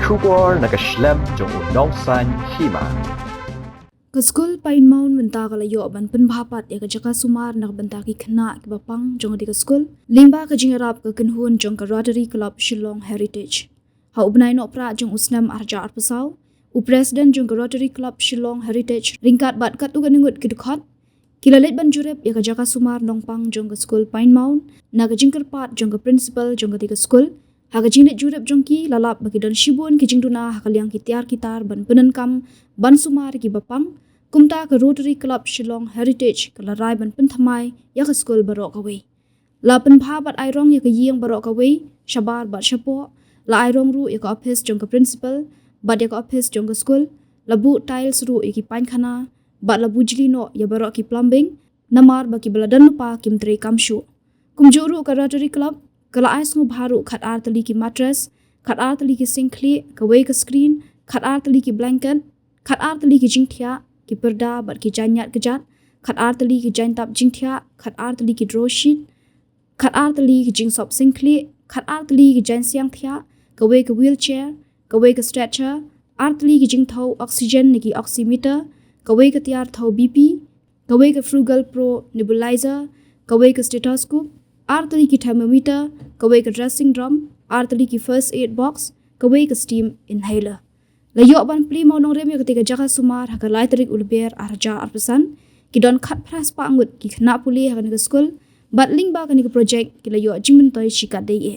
Shubor nakaslem jong Nongpang Hima. Ka Skul Pynbha benta kala yo ban Pynbha pat ya ka Jaka Sumar nak benta ki khna ki bapang jong di ka Skul limba ka jingarap ka kinhun jong ka Rotary Club Shillong Heritage. Ha ubnai no pra jong usnam arja arpasau u president jong ka Rotary Club Shillong Heritage ringkat bat kat tu ganingut ki dukhat kilalet ban jurep ya ka Jaka Sumar Nongpang jong ka Skul Pynbha na ka jingkar pat jong ka principal jong ka di ka Skul ha ka jinglet jurep jong ki lalap bagi don shibun ki jingduna ha kaliang ki tiar kitar ban penenkam ban Sumar ki bapang kumta ka Rotary Club Shillong Heritage ka larai ban penthamai ya ka Skul barok away la Pynbha bat airong ya ka yeng barok away shabar bat shapo la airong ru ya ka office jong ka principal bat ya ka office jong ka Skul labu tiles ru ya ki pankhana bat labu jilino ya barok ki plumbing namar ba ki baladan lupa kim tre kamshu kumjuru ka Rotary Club kala ais ngo bharu khat ar tali ki mattress khat ar tali ki sinkli ka way ka screen khat ar tali ki blanket khat ar tali ki jingthia ki perda bat ki janyat kejat khat ar tali ki jaintap jingthia khat ar tali ki draw sheet khat ar tali ki jingsop sinkli khat ar tali ki jansiang thia ka way ka wheelchair ka way ka stretcher ar tali ki jingthau oxygen ni ki oximeter ka way ka tiar thau bp ka way ka frugal pro nebulizer ka way ka stethoscope ar tali ki thermometer ka way ka dressing drum ar tali ki first aid box ka way ka steam inhaler la yo ban pli mo nong rem yo ketika Jaka Sumar ha ka lai tarik ulber arja arpesan ki don khat pras pa ngut ki khna puli ha ka Skul bat ling ba ka ni ka project ki la yo jingmen toy shikat dei e